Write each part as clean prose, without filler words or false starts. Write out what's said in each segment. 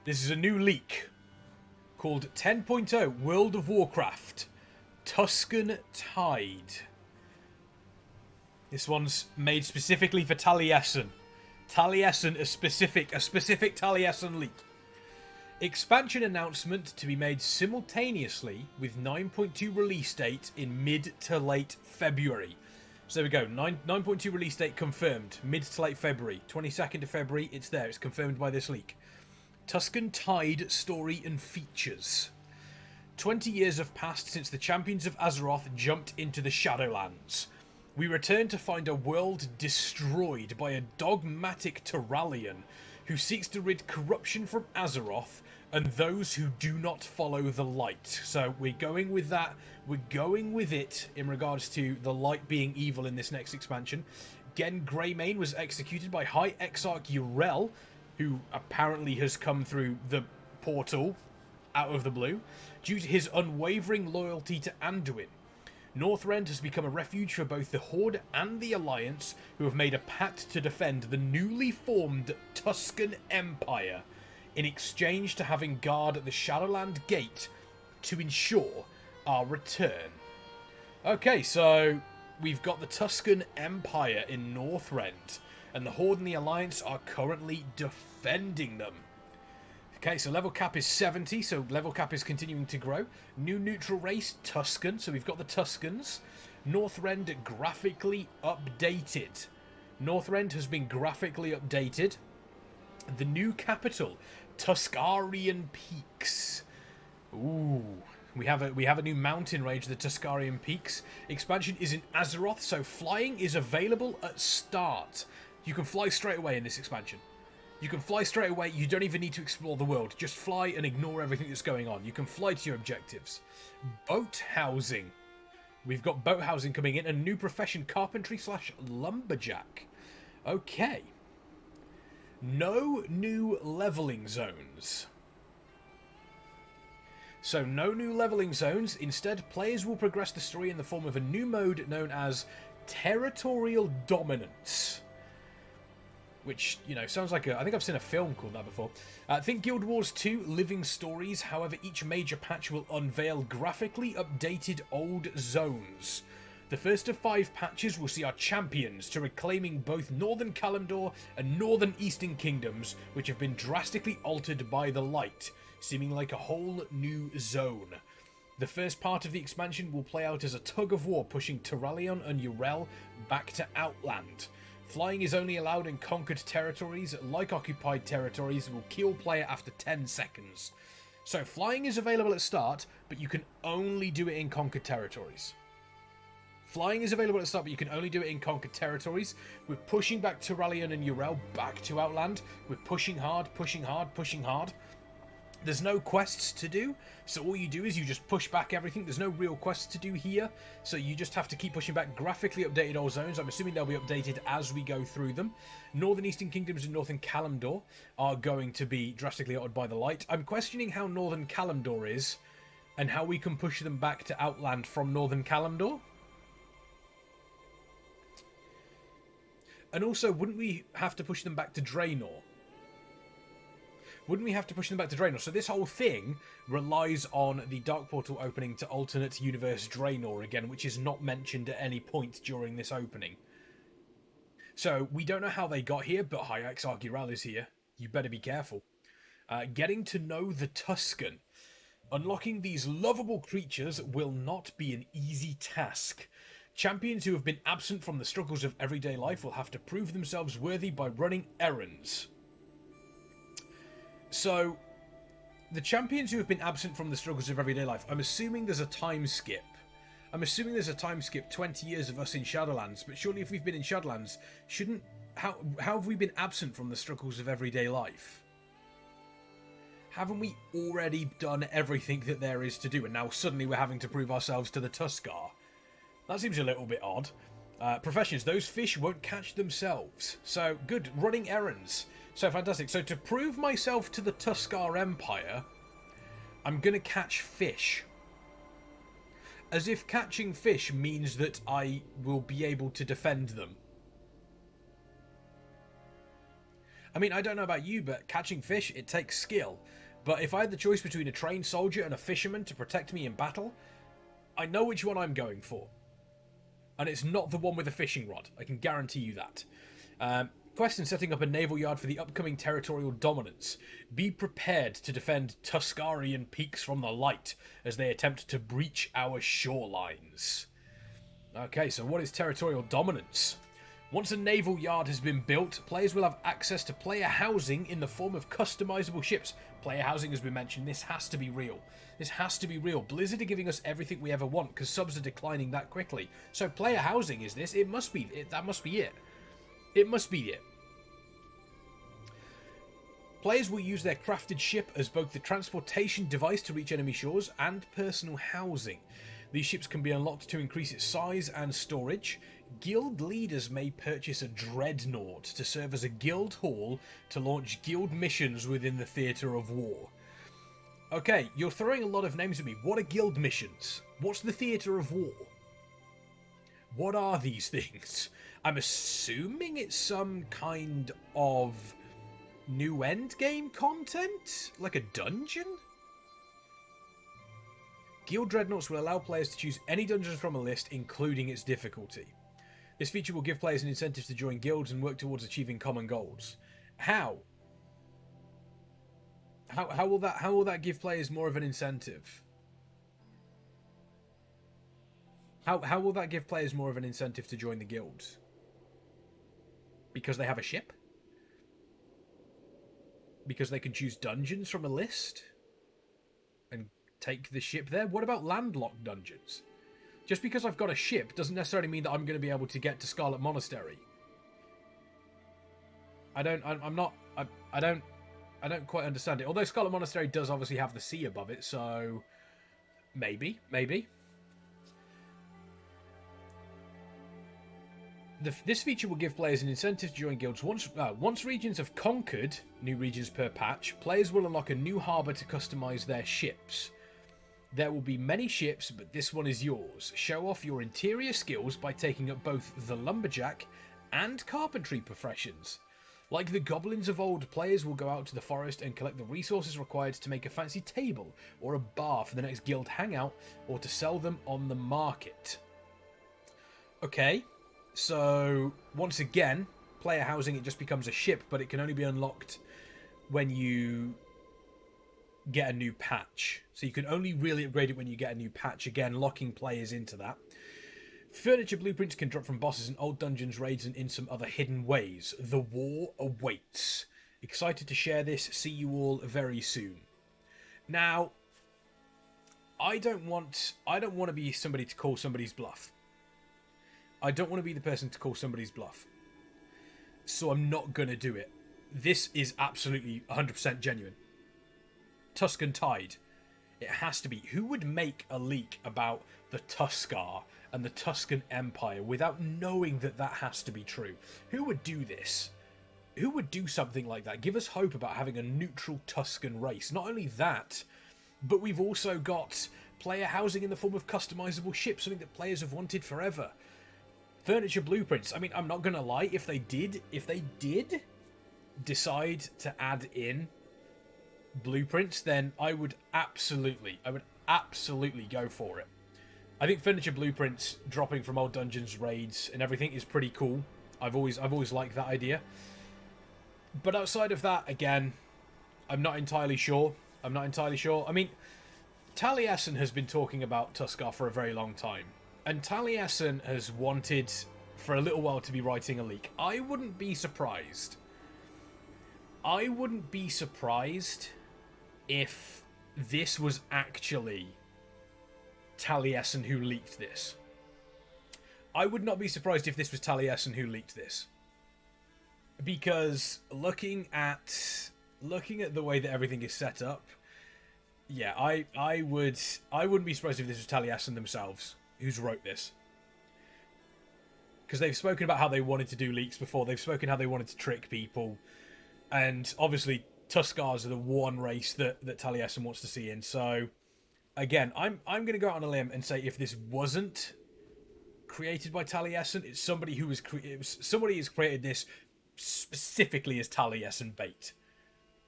This is a new leak called 10.0 World of Warcraft Tuscan Tide. This one's made specifically for Taliesin. Taliesin, a specific Taliesin leak. Expansion announcement to be made simultaneously with 9.2 release date in mid to late February. So there we go, 9.2 release date confirmed, mid to late February. 22nd of February, it's there, it's confirmed by this leak. Tuscan Tide story and features. 20 years have passed since the champions of Azeroth jumped into the Shadowlands. We return to find a world destroyed by a dogmatic Territorial who seeks to rid corruption from Azeroth and those who do not follow the light. So we're going with that. We're going with it in regards to the light being evil in this next expansion. Gen Greymane was executed by High Exarch Yrel, who apparently has come through the portal out of the blue, due to his unwavering loyalty to Anduin. Northrend has become a refuge for both the Horde and the Alliance, who have made a pact to defend the newly formed Tuscan Empire, in exchange to having guard at the Shadowland Gate to ensure our return. Okay, so we've got the Tuscan Empire in Northrend, and the Horde and the Alliance are currently defending them. Okay, so level cap is 70, so level cap is continuing to grow. New neutral race, Tuscan, so we've got the Tuscans. Northrend graphically updated. Northrend has been graphically updated. The new capital, Tuskarian Peaks. Ooh, we have a new mountain range, the Tuskarian Peaks. Expansion is in Azeroth, so flying is available at start. You can fly straight away in this expansion. You can fly straight away, you don't even need to explore the world. Just fly and ignore everything that's going on. You can fly to your objectives. Boat housing. We've got boat housing coming in. A new profession, carpentry / lumberjack. Okay. No new leveling zones. So no new leveling zones. Instead, players will progress the story in the form of a new mode known as Territorial Dominance. Which, you know, sounds like I think I've seen a film called that before. Think Guild Wars 2, Living Stories. However, each major patch will unveil graphically updated old zones. The first of 5 patches will see our champions to reclaiming both Northern Kalimdor and Northern Eastern Kingdoms, which have been drastically altered by the light, seeming like a whole new zone. The first part of the expansion will play out as a tug-of-war pushing Territorial and Yrel back to Outland. Flying is only allowed in conquered territories. Like occupied territories, will kill player after 10 seconds. So flying is available at start, but you can only do it in conquered territories. Flying is available at start, but you can only do it in conquered territories. We're pushing back Territorial and Yrel back to Outland. We're pushing hard, pushing hard, pushing hard. There's no quests to do, so all you do is you just push back everything. There's no real quests to do here, so you just have to keep pushing back graphically updated old zones. I'm assuming they'll be updated as we go through them. Northern Eastern Kingdoms and Northern Kalimdor are going to be drastically altered by the light. I'm questioning how Northern Kalimdor is, and how we can push them back to Outland from Northern Kalimdor. And also, wouldn't we have to push them back to Draenor? Wouldn't we have to push them back to Draenor? So this whole thing relies on the Dark Portal opening to alternate universe Draenor again, which is not mentioned at any point during this opening. So we don't know how they got here, but High Exarch Yrel is here. You better be careful. Getting to know the Tuscan. Unlocking these lovable creatures will not be an easy task. Champions who have been absent from the struggles of everyday life will have to prove themselves worthy by running errands. So, the champions who have been absent from the struggles of everyday life, I'm assuming there's a time skip. I'm assuming there's a time skip, 20 years of us in Shadowlands, but surely if we've been in Shadowlands, how have we been absent from the struggles of everyday life? Haven't we already done everything that there is to do, and now suddenly we're having to prove ourselves to the Tuskar? That seems a little bit odd. Professions, those fish won't catch themselves. So, good, running errands. So fantastic. So to prove myself to the Tuskar Empire, I'm going to catch fish. As if catching fish means that I will be able to defend them. I mean, I don't know about you, but catching fish, it takes skill. But if I had the choice between a trained soldier and a fisherman to protect me in battle, I know which one I'm going for. And it's not the one with a fishing rod. I can guarantee you that. Question setting up a naval yard for the upcoming territorial dominance. Be prepared to defend Tuskarian peaks from the light as they attempt to breach our shorelines. Okay, so what is territorial dominance? Once a naval yard has been built, players will have access to player housing in the form of customizable ships. Player housing has been mentioned. This has to be real. This has to be real. Blizzard are giving us everything we ever want because subs are declining that quickly. So player housing is this. It must be. That must be it. It must be it. Players will use their crafted ship as both the transportation device to reach enemy shores and personal housing. These ships can be unlocked to increase its size and storage. Guild leaders may purchase a dreadnought to serve as a guild hall to launch guild missions within the theatre of war. Okay, you're throwing a lot of names at me. What are guild missions? What's the theatre of war? What are these things? I'm assuming it's some kind of new endgame content? Like a dungeon? Guild Dreadnoughts will allow players to choose any dungeons from a list, including its difficulty. This feature will give players an incentive to join guilds and work towards achieving common goals. How? How will that give players more of an incentive? How will that give players more of an incentive to join the guilds? Because they have a ship? Because they can choose dungeons from a list? And take the ship there? What about landlocked dungeons? Just because I've got a ship doesn't necessarily mean that I'm going to be able to get to Scarlet Monastery. I don't quite understand it. Although Scarlet Monastery does obviously have the sea above it, so maybe. This feature will give players an incentive to join guilds. Once regions have conquered, new regions per patch, players will unlock a new harbour to customise their ships. There will be many ships, but this one is yours. Show off your interior skills by taking up both the lumberjack and carpentry professions. Like the goblins of old, players will go out to the forest and collect the resources required to make a fancy table or a bar for the next guild hangout, or to sell them on the market. Okay, so once again, player housing, it just becomes a ship, but it can only be unlocked when you get a new patch. So you can only really upgrade it when you get a new patch, again locking players into that. Furniture blueprints can drop from bosses in old dungeons, raids, and in some other hidden ways. The war awaits. Excited to share this. See you all very soon. Now, I don't want to be somebody to call somebody's bluff. I don't want to be the person to call somebody's bluff. So I'm not going to do it. This is absolutely 100% genuine. Tuscan Tide. It has to be. Who would make a leak about the Tuskar and the Tuscan Empire without knowing that that has to be true? Who would do this? Who would do something like that? Give us hope about having a neutral Tuscan race. Not only that, but we've also got player housing in the form of customizable ships, something that players have wanted forever. Furniture blueprints. I mean, I'm not going to lie. If they did decide to add in blueprints, then I would absolutely go for it. I think furniture blueprints dropping from old dungeons, raids, and everything is pretty cool. I've always liked that idea. But outside of that, again, I'm not entirely sure. I mean, Taliesin has been talking about Tuskar for a very long time, and Taliesin has wanted for a little while to be writing a leak. I wouldn't be surprised if this was actually Taliesin who leaked this. I would not be surprised if this was Taliesin who leaked this. Because looking at the way that everything is set up, yeah, I wouldn't be surprised if this was Taliesin themselves who's wrote this. Because they've spoken about how they wanted to do leaks before. They've spoken how they wanted to trick people. And obviously Tuskarrs are the one race that Taliesin wants to see in. So again, I'm going to go out on a limb and say if this wasn't created by Taliesin, it's somebody who somebody has created this specifically as Taliesin bait.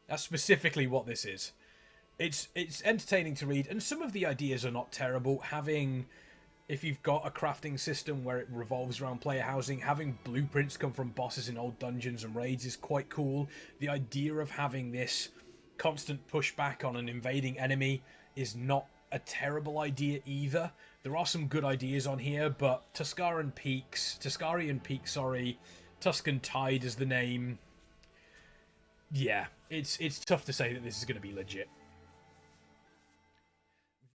That's specifically what this is. It's entertaining to read, and some of the ideas are not terrible. If you've got a crafting system where it revolves around player housing, having blueprints come from bosses in old dungeons and raids is quite cool. The idea of having this constant pushback on an invading enemy is not a terrible idea either. There are some good ideas on here, but Tuskarrian Peaks, Tuscan Tide is the name. Yeah, it's tough to say that this is going to be legit.